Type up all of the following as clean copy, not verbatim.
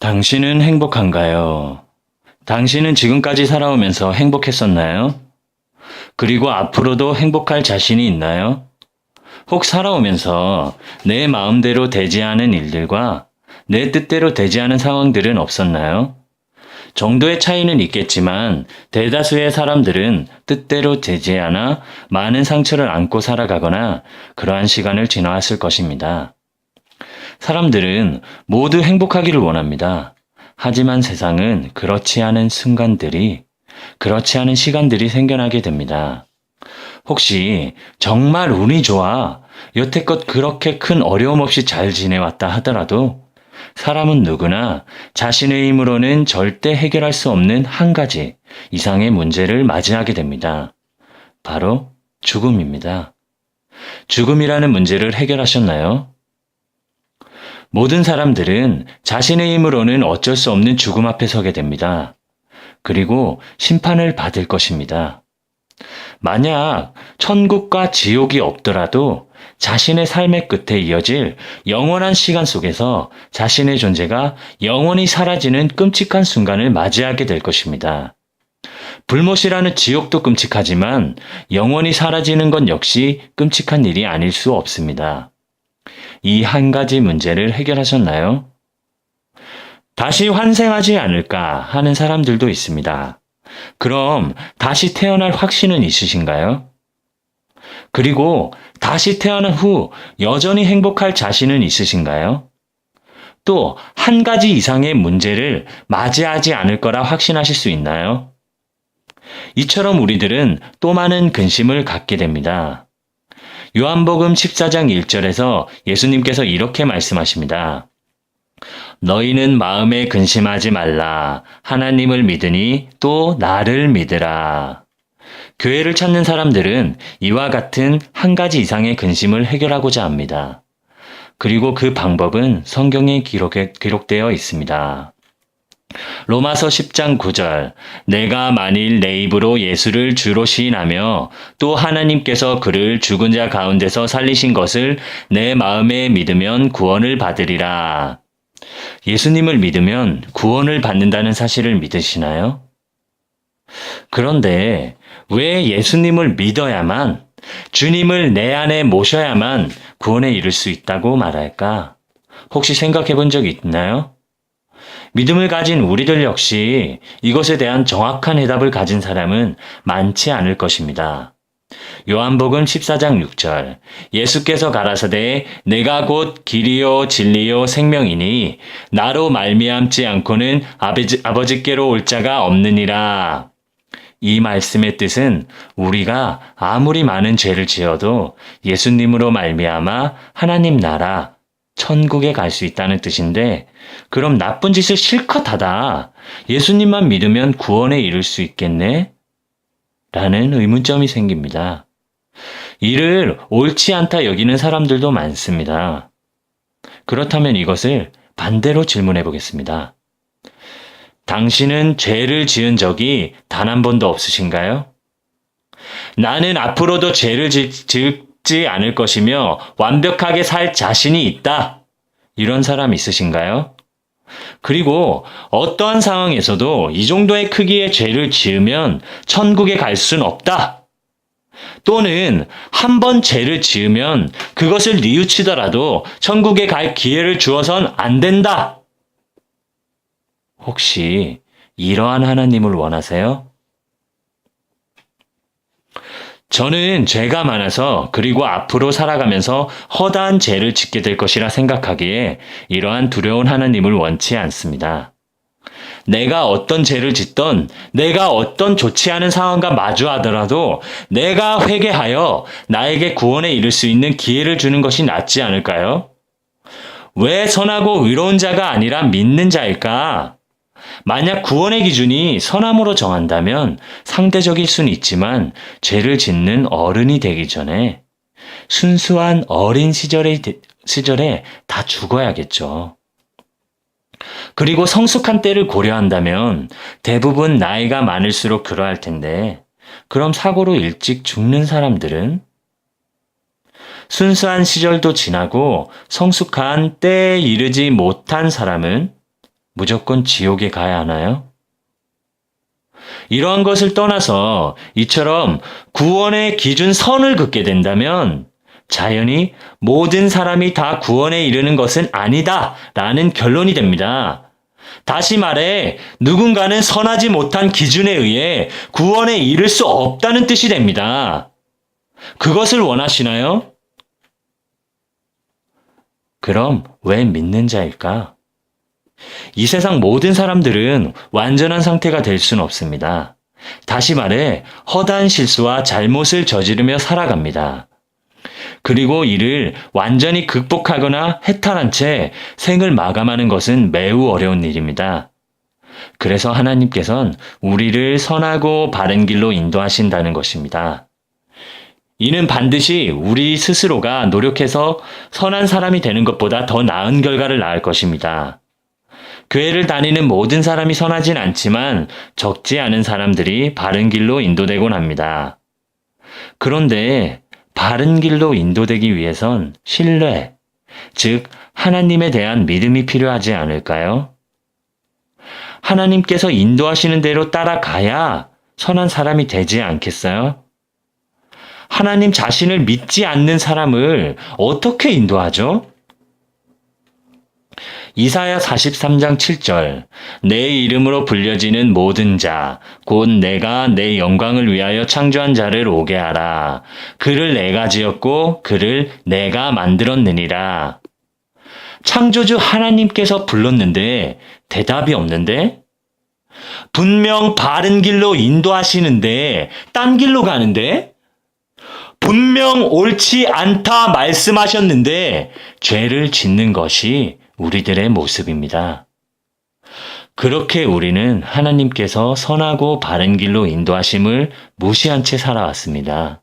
당신은 행복한가요? 당신은 지금까지 살아오면서 행복했었나요? 그리고 앞으로도 행복할 자신이 있나요? 혹 살아오면서 내 마음대로 되지 않은 일들과 내 뜻대로 되지 않은 상황들은 없었나요? 정도의 차이는 있겠지만 대다수의 사람들은 뜻대로 되지 않아 많은 상처를 안고 살아가거나 그러한 시간을 지나왔을 것입니다. 사람들은 모두 행복하기를 원합니다. 하지만 세상은 그렇지 않은 시간들이 생겨나게 됩니다. 혹시 정말 운이 좋아 여태껏 그렇게 큰 어려움 없이 잘 지내왔다 하더라도 사람은 누구나 자신의 힘으로는 절대 해결할 수 없는 한 가지 이상의 문제를 맞이하게 됩니다. 바로 죽음입니다. 죽음이라는 문제를 해결하셨나요? 모든 사람들은 자신의 힘으로는 어쩔 수 없는 죽음 앞에 서게 됩니다. 그리고 심판을 받을 것입니다. 만약 천국과 지옥이 없더라도 자신의 삶의 끝에 이어질 영원한 시간 속에서 자신의 존재가 영원히 사라지는 끔찍한 순간을 맞이하게 될 것입니다. 불못이라는 지옥도 끔찍하지만 영원히 사라지는 것 역시 끔찍한 일이 아닐 수 없습니다. 이 한 가지 문제를 해결하셨나요? 다시 환생하지 않을까 하는 사람들도 있습니다. 그럼 다시 태어날 확신은 있으신가요? 그리고 다시 태어난 후 여전히 행복할 자신은 있으신가요? 또 한 가지 이상의 문제를 맞이하지 않을 거라 확신하실 수 있나요? 이처럼 우리들은 또 많은 근심을 갖게 됩니다. 요한복음 14장 1절에서 예수님께서 이렇게 말씀하십니다. 너희는 마음에 근심하지 말라. 하나님을 믿으니 또 나를 믿으라. 교회를 찾는 사람들은 이와 같은 한 가지 이상의 근심을 해결하고자 합니다. 그리고 그 방법은 성경에 기록되어 있습니다. 로마서 10장 9절 내가 만일 내 입으로 예수를 주로 시인하며 또 하나님께서 그를 죽은 자 가운데서 살리신 것을 내 마음에 믿으면 구원을 받으리라. 예수님을 믿으면 구원을 받는다는 사실을 믿으시나요? 그런데 왜 예수님을 믿어야만, 주님을 내 안에 모셔야만 구원에 이를 수 있다고 말할까? 혹시 생각해 본 적 있나요? 믿음을 가진 우리들 역시 이것에 대한 정확한 해답을 가진 사람은 많지 않을 것입니다. 요한복음 14장 6절 예수께서 가라사대 내가 곧 길이요 진리요 생명이니 나로 말미암지 않고는 아버지께로 올 자가 없느니라. 이 말씀의 뜻은 우리가 아무리 많은 죄를 지어도 예수님으로 말미암아 하나님 나라 천국에 갈 수 있다는 뜻인데, 그럼 나쁜 짓을 실컷 하다 예수님만 믿으면 구원에 이를 수 있겠네? 라는 의문점이 생깁니다. 이를 옳지 않다 여기는 사람들도 많습니다. 그렇다면 이것을 반대로 질문해 보겠습니다. 당신은 죄를 지은 적이 단 한 번도 없으신가요? 나는 앞으로도 죄를 짓지 않을 것이며 완벽하게 살 자신이 있다. 이런 사람 있으신가요? 그리고 어떠한 상황에서도 이 정도의 크기의 죄를 지으면 천국에 갈 수는 없다. 또는 한 번 죄를 지으면 그것을 뉘우치더라도 천국에 갈 기회를 주어선 안 된다. 혹시 이러한 하나님을 원하세요? 저는 죄가 많아서 그리고 앞으로 살아가면서 허다한 죄를 짓게 될 것이라 생각하기에 이러한 두려운 하나님을 원치 않습니다. 내가 어떤 죄를 짓던 내가 어떤 좋지 않은 상황과 마주하더라도 내가 회개하여 나에게 구원에 이를 수 있는 기회를 주는 것이 낫지 않을까요? 왜 선하고 의로운 자가 아니라 믿는 자일까? 만약 구원의 기준이 선함으로 정한다면 상대적일 수는 있지만 죄를 짓는 어른이 되기 전에 순수한 어린 시절에 다 죽어야겠죠. 그리고 성숙한 때를 고려한다면 대부분 나이가 많을수록 그러할 텐데, 그럼 사고로 일찍 죽는 사람들은? 순수한 시절도 지나고 성숙한 때에 이르지 못한 사람은 무조건 지옥에 가야 하나요? 이러한 것을 떠나서 이처럼 구원의 기준 선을 긋게 된다면 자연히 모든 사람이 다 구원에 이르는 것은 아니다 라는 결론이 됩니다. 다시 말해 누군가는 선하지 못한 기준에 의해 구원에 이를 수 없다는 뜻이 됩니다. 그것을 원하시나요? 그럼 왜 믿는 자일까? 이 세상 모든 사람들은 완전한 상태가 될 수는 없습니다. 다시 말해 허다한 실수와 잘못을 저지르며 살아갑니다. 그리고 이를 완전히 극복하거나 해탈한 채 생을 마감하는 것은 매우 어려운 일입니다. 그래서 하나님께서는 우리를 선하고 바른 길로 인도하신다는 것입니다. 이는 반드시 우리 스스로가 노력해서 선한 사람이 되는 것보다 더 나은 결과를 낳을 것입니다. 교회를 다니는 모든 사람이 선하진 않지만 적지 않은 사람들이 바른 길로 인도되곤 합니다. 그런데 바른 길로 인도되기 위해선 신뢰, 즉 하나님에 대한 믿음이 필요하지 않을까요? 하나님께서 인도하시는 대로 따라가야 선한 사람이 되지 않겠어요? 하나님 자신을 믿지 않는 사람을 어떻게 인도하죠? 이사야 43장 7절 내 이름으로 불려지는 모든 자 곧 내가 내 영광을 위하여 창조한 자를 오게 하라. 그를 내가 지었고 그를 내가 만들었느니라. 창조주 하나님께서 불렀는데 대답이 없는데? 분명 바른 길로 인도하시는데 딴 길로 가는데? 분명 옳지 않다 말씀하셨는데 죄를 짓는 것이 우리들의 모습입니다. 그렇게 우리는 하나님께서 선하고 바른 길로 인도하심을 무시한 채 살아왔습니다.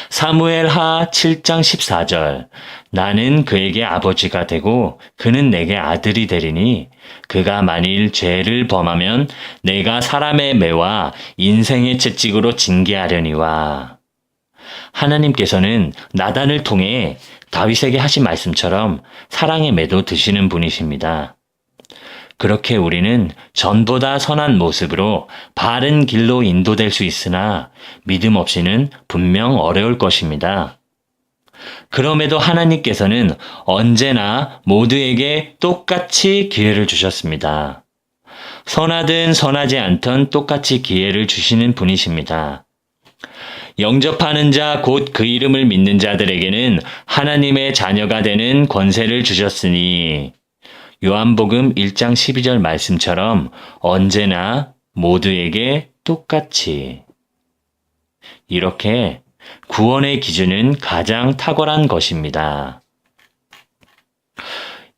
사무엘하 7장 14절 나는 그에게 아버지가 되고 그는 내게 아들이 되리니 그가 만일 죄를 범하면 내가 사람의 매와 인생의 채찍으로 징계하려니와. 하나님께서는 나단을 통해 다윗에게 하신 말씀처럼 사랑의 매도 드시는 분이십니다. 그렇게 우리는 전보다 선한 모습으로 바른 길로 인도될 수 있으나 믿음 없이는 분명 어려울 것입니다. 그럼에도 하나님께서는 언제나 모두에게 똑같이 기회를 주셨습니다. 선하든 선하지 않든 똑같이 기회를 주시는 분이십니다. 영접하는 자, 곧 그 이름을 믿는 자들에게는 하나님의 자녀가 되는 권세를 주셨으니 요한복음 1장 12절 말씀처럼 언제나 모두에게 똑같이. 이렇게 구원의 기준은 가장 탁월한 것입니다.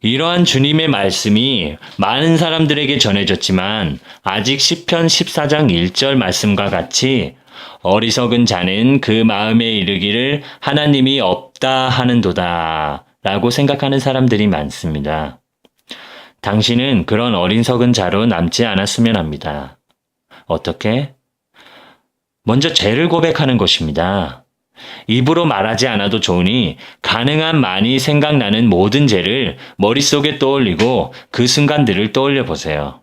이러한 주님의 말씀이 많은 사람들에게 전해졌지만 아직 시편 14장 1절 말씀과 같이 어리석은 자는 그 마음에 이르기를 하나님이 없다 하는도다 라고 생각하는 사람들이 많습니다. 당신은 그런 어리석은 자로 남지 않았으면 합니다. 어떻게? 먼저 죄를 고백하는 것입니다. 입으로 말하지 않아도 좋으니 가능한 많이 생각나는 모든 죄를 머릿속에 떠올리고 그 순간들을 떠올려 보세요.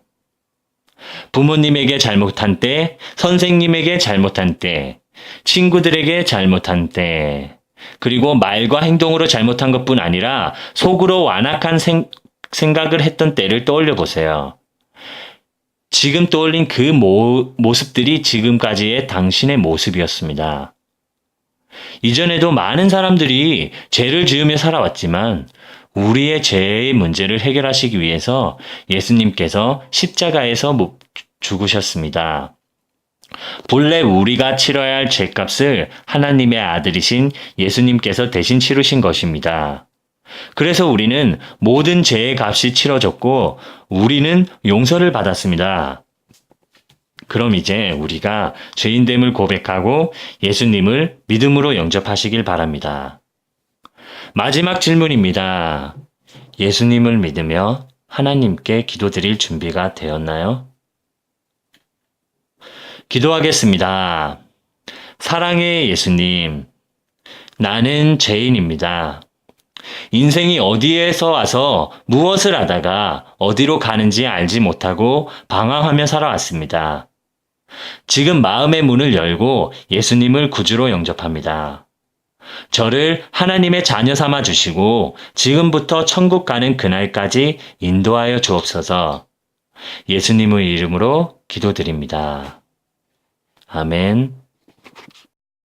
부모님에게 잘못한 때, 선생님에게 잘못한 때, 친구들에게 잘못한 때, 그리고 말과 행동으로 잘못한 것뿐 아니라 속으로 완악한 생각을 했던 때를 떠올려 보세요. 지금 떠올린 그 모습들이 지금까지의 당신의 모습이었습니다. 이전에도 많은 사람들이 죄를 지으며 살아왔지만 우리의 죄의 문제를 해결하시기 위해서 예수님께서 십자가에서 죽으셨습니다. 본래 우리가 치러야 할 죄값을 하나님의 아들이신 예수님께서 대신 치르신 것입니다. 그래서 우리는 모든 죄의 값이 치러졌고 우리는 용서를 받았습니다. 그럼 이제 우리가 죄인됨을 고백하고 예수님을 믿음으로 영접하시길 바랍니다. 마지막 질문입니다. 예수님을 믿으며 하나님께 기도드릴 준비가 되었나요? 기도하겠습니다. 사랑의 예수님, 나는 죄인입니다. 인생이 어디에서 와서 무엇을 하다가 어디로 가는지 알지 못하고 방황하며 살아왔습니다. 지금 마음의 문을 열고 예수님을 구주로 영접합니다. 저를 하나님의 자녀 삼아 주시고 지금부터 천국 가는 그날까지 인도하여 주옵소서. 예수님의 이름으로 기도드립니다. 아멘.